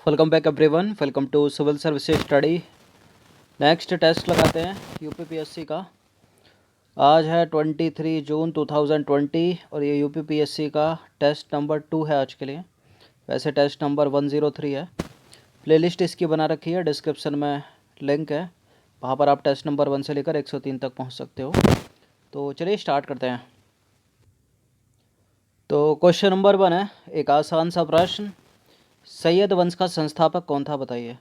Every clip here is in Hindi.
Welcome back everyone, welcome to civil services study. Next test लगाते हैं यूपीपीएससी का। आज है 23 जून 2020 और ये यूपीपीएससी का टेस्ट नंबर 2 है आज के लिए। वैसे टेस्ट नंबर 103 है। प्लेलिस्ट इसकी बना रखी है, डिस्क्रिप्शन में लिंक है, वहाँ पर आप टेस्ट नंबर 1 से लेकर 103 तक पहुँच सकते हो। तो चलिए स्टार्ट करते हैं। तो क्वेश्चन नंबर 1 है, एक आसान सा प्रश्न। सैयद वंश का संस्थापक कौन था, बताइए।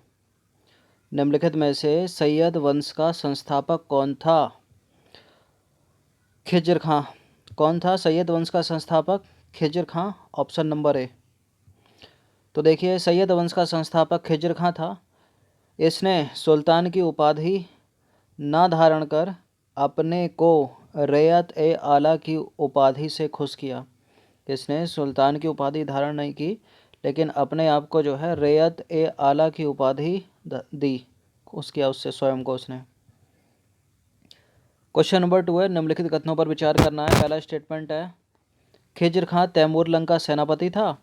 निम्नलिखित में से सैयद वंश का संस्थापक कौन था? खिज्र खां। कौन था सैयद वंश का संस्थापक? खिज्र खां, ऑप्शन नंबर ए। तो देखिए, सैयद वंश का संस्थापक खिज्र खां था। इसने सुल्तान की उपाधि न धारण कर अपने को रैयत ए आला की उपाधि से खुश किया। इसने सुल्तान की उपाधि धारण नहीं की, लेकिन अपने आप को जो है रैयत ए आला की उपाधि दी, उसकी उससे स्वयं को उसने। क्वेश्चन नंबर 2 है, निम्नलिखित कथनों पर विचार करना है। पहला स्टेटमेंट है, खिज्र खां तैमूर लंग का सेनापति था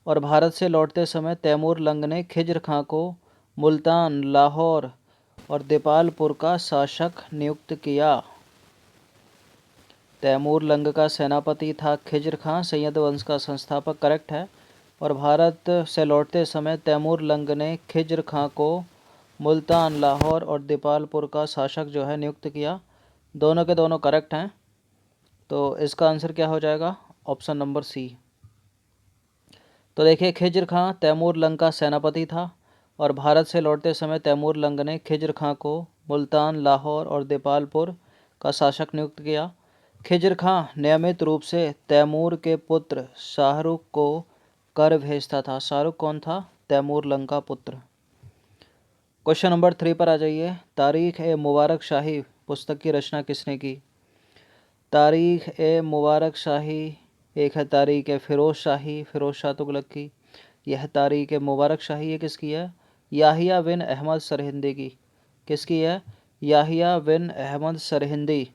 और भारत से लौटते समय तैमूर लंग ने खिज्र खां को मुल्तान, लाहौर और दीपालपुर का शासक नियुक्त किया। तैमूर लंग का सेनापति था खिज्र खां, सैयद वंश का संस्थापक, करेक्ट है। और भारत से लौटते समय तैमूर लंग ने खिज्र खां को मुल्तान, लाहौर और दीपालपुर का शासक जो है नियुक्त किया। दोनों के दोनों करेक्ट हैं। तो इसका आंसर क्या हो जाएगा? Option number C. तो देखिए, खिज्र खां तैमूर लंग का सेनापति था और भारत से लौटते समय तैमूर लंग ने खिज्र खां को मुल्तान, लाहौर और दीपालपुर का शासक नियुक्त किया। खिज्र खां नियमित रूप से तैमूर के पुत्र शाहरुख को कर भेजता था। शाहरुख कौन था? तैमूर लंग का पुत्र। क्वेश्चन नंबर 3 पर आ जाइए। तारीख ए मुबारक शाही पुस्तक की रचना किसने की? तारीख ए मुबारक शाही, एक है तारीख ए फ़िरोज़ शाही, फ़िरोज़ शाह तुगलक की। यह तारीख ए मुबारक शाही ये किसकी है? याहिया बिन अहमद सरहिंदी की। किसकी है? याहिया बिन अहमद सरहिंदी।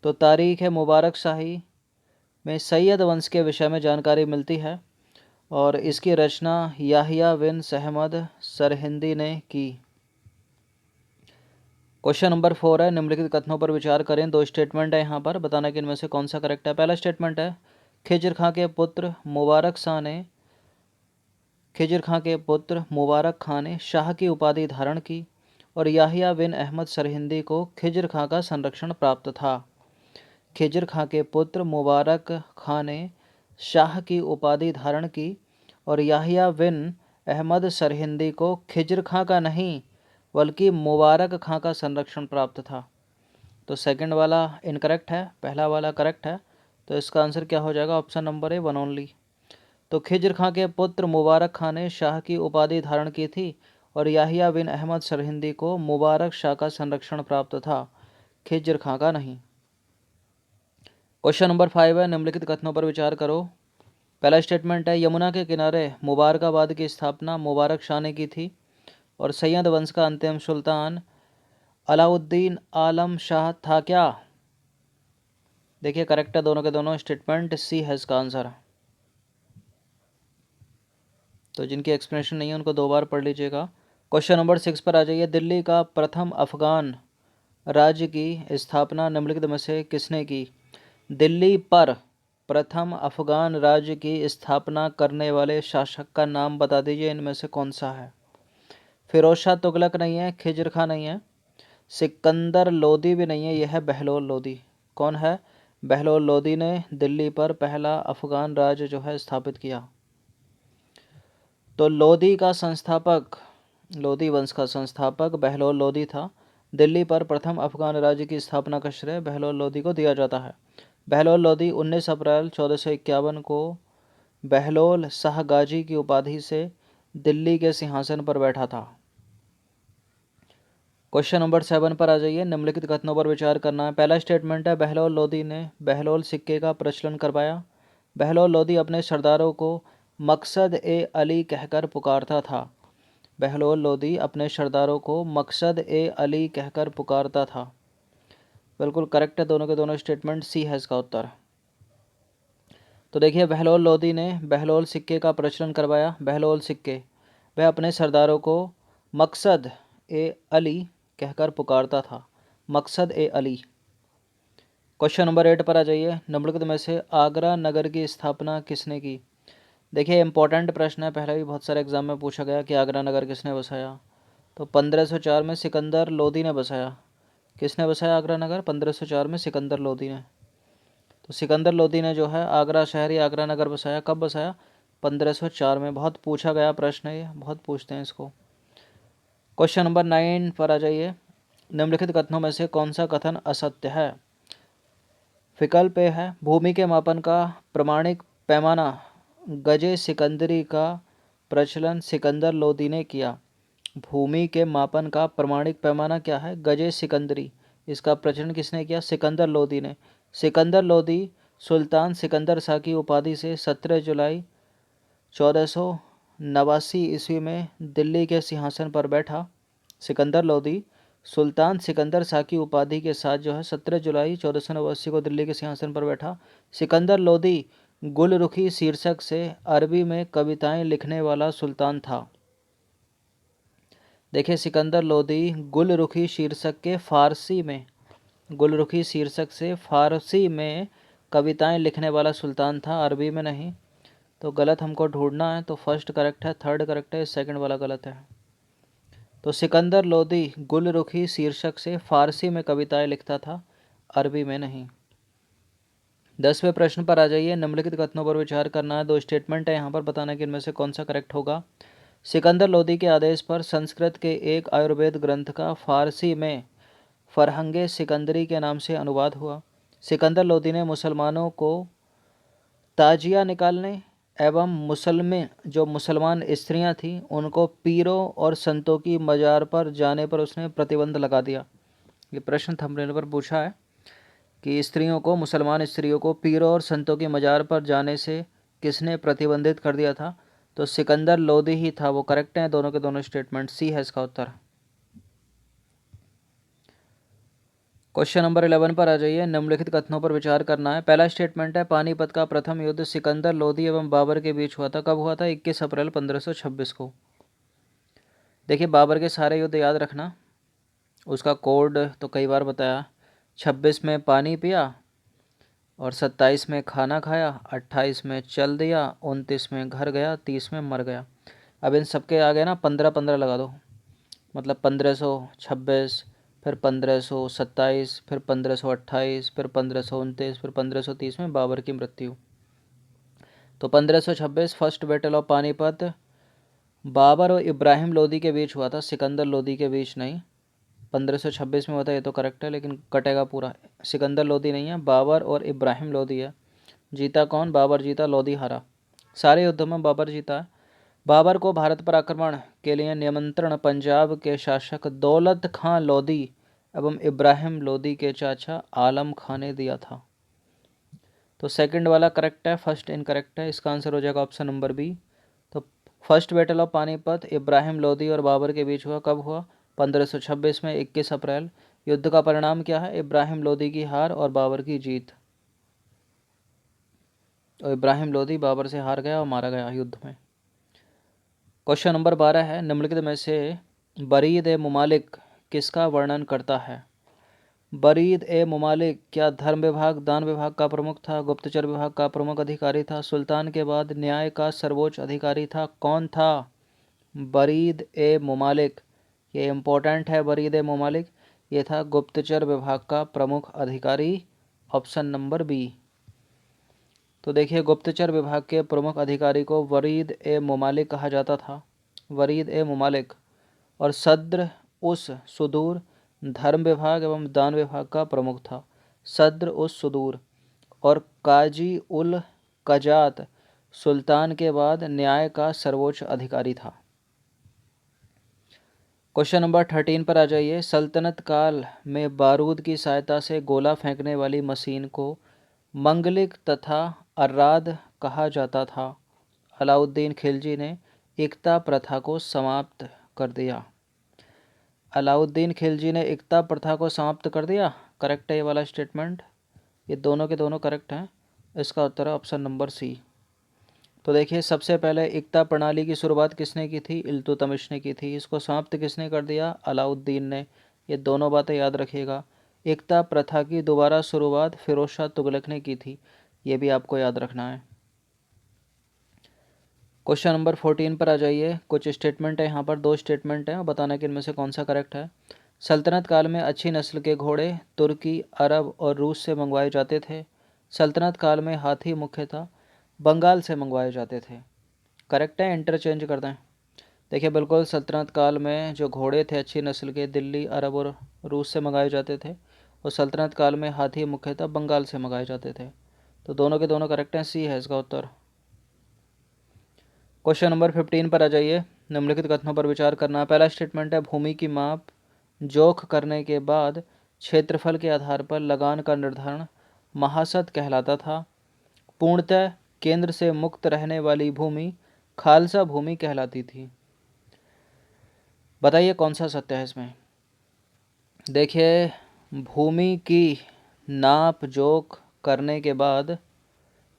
तो तारीख ए मुबारक शाही में सैयद वंश के विषय में जानकारी मिलती है और इसकी रचना याहिया बिन अहमद सरहिंदी ने की। क्वेश्चन नंबर 4 है, निम्नलिखित कथनों पर विचार करें। दो स्टेटमेंट है यहाँ पर, बताना कि इनमें से कौन सा करेक्ट है। पहला स्टेटमेंट है, खिज्र खां के पुत्र मुबारक शाह ने शाह की उपाधि धारण की और याहिया बिन अहमद सरहिंदी को खिज्र खां का संरक्षण प्राप्त था। खिज्र खां के पुत्र मुबारक खां ने शाह की उपाधि धारण की और याहिया बिन अहमद सरहिंदी को खिज्र खां का नहीं बल्कि मुबारक खां का संरक्षण प्राप्त था। तो सेकंड वाला इनकरेक्ट है, पहला वाला करेक्ट है। तो इसका आंसर क्या हो जाएगा? Option number A, one only. तो खिज्र खां के पुत्र मुबारक खां ने शाह की उपाधि धारण की थी और याहिया बिन अहमद सरहिंदी को मुबारक शाह का संरक्षण प्राप्त था, खिज्र खां का नहीं। क्वेश्चन नंबर 5 है, निम्नलिखित कथनों पर विचार करो। पहला स्टेटमेंट है, यमुना के किनारे मुबारकाबाद की स्थापना मुबारक शाह ने की थी और सैयद वंश का अंतिम सुल्तान अलाउद्दीन आलम शाह था क्या? देखिए, करेक्ट है दोनों के दोनों। स्टेटमेंट सी है इसका आंसर। तो जिनकी एक्सप्लेनेशन नहीं है उनको दो बार पढ़ लीजिएगा। क्वेश्चन नंबर 6 पर आ जाइए। दिल्ली का प्रथम अफगान राज्य की स्थापना निम्नलिखित में से किसने की? दिल्ली पर प्रथम अफगान राज्य की स्थापना करने वाले शासक का नाम बता दीजिए, इनमें से कौन सा है? फ़िरोज़ शाह तुगलक नहीं है, खिज्र खां नहीं है, सिकंदर लोदी भी नहीं है, यह है बहलोल लोदी। कौन है? बहलोल लोदी ने दिल्ली पर पहला अफगान राज्य जो है स्थापित किया। तो लोदी का संस्थापक, लोदी वंश का संस्थापक बहलोल लोदी था। दिल्ली पर प्रथम अफगान राज्य की स्थापना का श्रेय बहलोल लोदी को दिया जाता है। बहलोल लोदी 19 अप्रैल 1451 को बहलोल शाह गाजी की उपाधि से दिल्ली के सिंहासन पर बैठा था। क्वेश्चन नंबर 7 पर आ जाइए। निम्नलिखित कथनों पर विचार करना है। पहला स्टेटमेंट है, बहलोल लोदी ने बहलोल सिक्के का प्रचलन करवाया। बहलोल लोदी अपने सरदारों को मकसद ए अली कहकर पुकारता था। बहलोल लोदी अपने सरदारों को मकसद ए अली कहकर पुकारता था। बिल्कुल करेक्ट है दोनों के दोनों स्टेटमेंट, सी है इसका उत्तर। तो देखिए, बहलोल लोदी ने बहलोल सिक्के का प्रचलन करवाया। बहलोल सिक्के वह अपने सरदारों को मकसद ए अली कहकर पुकारता था। मकसद ए अली। क्वेश्चन नंबर 8 पर आ जाइए। निम्नलिखित में से आगरा नगर की स्थापना किसने की? देखिए इंपॉर्टेंट प्रश्न है, पहले भी बहुत सारे एग्जाम में पूछा गया कि आगरा नगर किसने बसाया। तो 1504 में सिकंदर लोदी ने बसाया। किसने बसाया आगरा नगर? 1504 में सिकंदर लोदी ने। तो सिकंदर लोदी ने जो है आगरा शहर या आगरा नगर बसाया। कब बसाया? 1504 में। बहुत पूछा गया प्रश्न है ये, बहुत पूछते हैं इसको। क्वेश्चन नंबर 9 पर आ जाइए। निम्नलिखित कथनों में से कौन सा कथन असत्य है? विकल्प ए है भूमि के मापन का प्रमाणिक पैमाना गजे सिकंदरी का प्रचलन सिकंदर लोदी ने किया। भूमि के मापन का प्रमाणिक पैमाना क्या है? गजे सिकंदरी। इसका प्रचलन किसने किया? सिकंदर लोदी ने। सिकंदर लोदी सुल्तान सिकंदर शाह की उपाधि से 17 जुलाई 1489 ईस्वी में दिल्ली के सिंहासन पर बैठा। सिकंदर लोदी सुल्तान सिकंदर शाह की उपाधि के साथ जो है 17 जुलाई 1489 को दिल्ली के सिंहासन पर बैठा। सिकंदर लोदी गुलरुखी शीर्षक से अरबी में कविताएं लिखने वाला सुल्तान था। देखिए सिकंदर लोदी गुलरुखी शीर्षक के फारसी में, गुलरुखी शीर्षक से फारसी में कविताएं लिखने वाला सुल्तान था, अरबी में नहीं। तो गलत हमको ढूंढना है, तो फर्स्ट करेक्ट है, थर्ड करेक्ट है, सेकंड वाला गलत है। तो सिकंदर लोदी गुलरुखी शीर्षक से फारसी में कविताएं लिखता था, अरबी में नहीं। 10वें प्रश्न पर आ जाइए। निम्नलिखित कथनों पर विचार करना है। दो स्टेटमेंट है यहाँ पर, बताना कि इनमें से कौन सा करेक्ट होगा। सिकंदर लोदी के आदेश पर संस्कृत के एक आयुर्वेद ग्रंथ का फारसी में फरहंगे सिकंदरी के नाम से अनुवाद हुआ। सिकंदर लोदी ने मुसलमानों को ताजिया निकालने एवं मुसलमान स्त्रियां थीं उनको पीरों और संतों की मजार पर जाने पर उसने प्रतिबंध लगा दिया। ये प्रश्न थंबनेल पर पूछा है कि मुसलमान स्त्रियों को पीरों और संतों की मजार पर जाने से किसने प्रतिबंधित कर दिया था? तो सिकंदर लोदी ही था। वो करेक्ट हैं दोनों के दोनों स्टेटमेंट, सी है इसका उत्तर। क्वेश्चन नंबर 11 पर आ जाइए। निम्नलिखित कथनों पर विचार करना है। पहला स्टेटमेंट है पानीपत का प्रथम युद्ध सिकंदर लोदी एवं बाबर के बीच हुआ था। कब हुआ था? 21 अप्रैल 1526 को। देखिए बाबर के सारे युद्ध याद रखना, उसका कोड तो कई बार बताया। 26 में पानी पिया और 27 में खाना खाया, 28 में चल दिया, 29 में घर गया, 30 में मर गया। अब इन सबके आगे ना 15-15 लगा दो, मतलब 1526, फिर 1527, फिर 1528, फिर 1529, फिर 1530 में बाबर की मृत्यु। तो 1526 first battle of Panipat Babur और इब्राहिम लोदी के बीच हुआ था, सिकंदर लोदी के बीच नहीं। 1526 में हुआ था, ये तो करेक्ट है, लेकिन कटेगा पूरा। सिकंदर लोदी नहीं है, बाबर और इब्राहिम लोदी है। जीता कौन? बाबर जीता, लोदी हारा। सारे युद्धों में बाबर जीता है। बाबर को भारत पर आक्रमण के लिए निमंत्रण पंजाब के शासक दौलत खां लोदी एवं इब्राहिम लोदी के चाचा आलम खां ने दिया था। तो सेकंड वाला करेक्ट है, फर्स्ट इनकरेक्ट है। इसका आंसर हो जाएगा ऑप्शन नंबर बी। तो first battle of Panipat Ibrahim Lodi और बाबर के बीच हुआ। कब हुआ? 1526 में, 21 अप्रैल। युद्ध का परिणाम क्या है? इब्राहिम लोदी की हार और बाबर की जीत। और इब्राहिम लोदी बाबर से हार गया और मारा गया युद्ध में। क्वेश्चन नंबर 12 है। निम्नलिखित में से बरीद ए मुमालिक किसका वर्णन करता है? बरीद ए मुमालिक क्या धर्म विभाग, दान विभाग का प्रमुख था, गुप्तचर विभाग का प्रमुख अधिकारी था, सुल्तान के बाद न्याय का सर्वोच्च अधिकारी था? कौन था बरीद ए मुमालिक? ये इम्पोर्टेंट है। बरीद ए मुमालिक ये था गुप्तचर विभाग का प्रमुख अधिकारी, ऑप्शन नंबर बी। तो देखिए गुप्तचर विभाग के प्रमुख अधिकारी को वरीद ए मुमालिक कहा जाता था, वरीद ए मुमालिक। और सद्र उस सुदूर धर्म विभाग एवं दान विभाग का प्रमुख था, सद्र उस सुदूर। और काजी उल कजात सुल्तान के बाद न्याय का सर्वोच्च अधिकारी था। क्वेश्चन नंबर 13 पर आ जाइए। सल्तनत काल में बारूद की सहायता से गोला फेंकने वाली मशीन को मंगलिक तथा अर्राद कहा जाता था। अलाउद्दीन खिलजी ने एकता प्रथा को समाप्त कर दिया। अलाउद्दीन खिलजी ने एकता प्रथा को समाप्त कर दिया, करेक्ट है ये वाला स्टेटमेंट। ये दोनों के दोनों करेक्ट हैं। इसका उत्तर है ऑप्शन नंबर सी। तो देखिए सबसे पहले इक्ता प्रणाली की शुरुआत किसने की थी? इल्तुतमिश ने की थी। इसको समाप्त किसने कर दिया? अलाउद्दीन ने। ये दोनों बातें याद रखिएगा। इक्ता प्रथा की दोबारा शुरुआत फिरोज शाह तुगलक ने की थी, ये भी आपको याद रखना है। क्वेश्चन नंबर 14 पर आ जाइए। कुछ स्टेटमेंट है यहाँ पर, 2 स्टेटमेंट हैं और बताना कि इनमें से कौन सा करेक्ट है। सल्तनत काल में अच्छी नस्ल के घोड़े तुर्की, अरब और रूस से मंगवाए जाते थे। सल्तनत काल में हाथी मुख्यतः बंगाल से मंगवाए जाते थे। करेक्ट है, इंटरचेंज कर दें। देखिए बिल्कुल, सल्तनत काल में जो घोड़े थे अच्छी नस्ल के दिल्ली, अरब और रूस से मंगाए जाते थे, और सल्तनत काल में हाथी मुख्यतः बंगाल से मंगाए जाते थे। तो दोनों के दोनों करेक्ट हैं, सी है इसका उत्तर। क्वेश्चन नंबर 15 पर आ जाइए। निम्नलिखित कथनों पर विचार करना। पहला स्टेटमेंट है, भूमि की माप जोख करने के बाद क्षेत्रफल के आधार पर लगान का निर्धारण महासत कहलाता था। पूर्णतः केंद्र से मुक्त रहने वाली भूमि खालसा भूमि कहलाती थी। बताइए कौन सा सत्य है इसमें? देखिए, भूमि की नाप जोख करने के बाद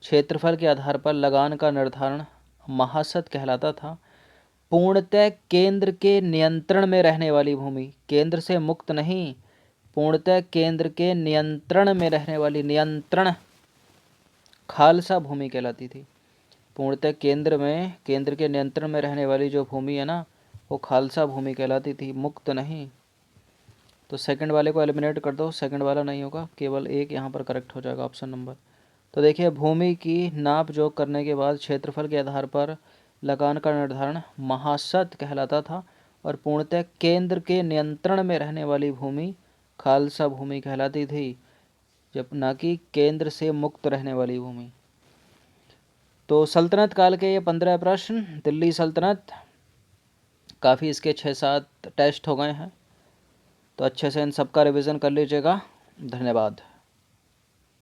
क्षेत्रफल के आधार पर लगान का निर्धारण महासत कहलाता था। पूर्णतः केंद्र के नियंत्रण में रहने वाली भूमि, केंद्र से मुक्त नहीं, पूर्णतः केंद्र के नियंत्रण में रहने वाली, नियंत्रण, खालसा भूमि कहलाती थी। पूर्णतः केंद्र के नियंत्रण में रहने वाली जो भूमि है ना, वो खालसा भूमि कहलाती थी, मुक्त नहीं। तो सेकंड वाले को एलिमिनेट कर दो, सेकंड वाला नहीं होगा, केवल एक यहाँ पर करेक्ट हो जाएगा, ऑप्शन नंबर। तो देखिए, भूमि की नाप जोख करने के बाद क्षेत्रफल के आधार पर लगान का निर्धारण महासत कहलाता था, और पूर्णतः केंद्र के नियंत्रण में रहने वाली भूमि खालसा भूमि कहलाती थी, जब ना कि केंद्र से मुक्त रहने वाली भूमि। तो सल्तनत काल के ये 15 प्रश्न, दिल्ली सल्तनत, काफ़ी इसके 6-7 टेस्ट हो गए हैं, तो अच्छे से इन सब का रिवीजन कर लीजिएगा। धन्यवाद।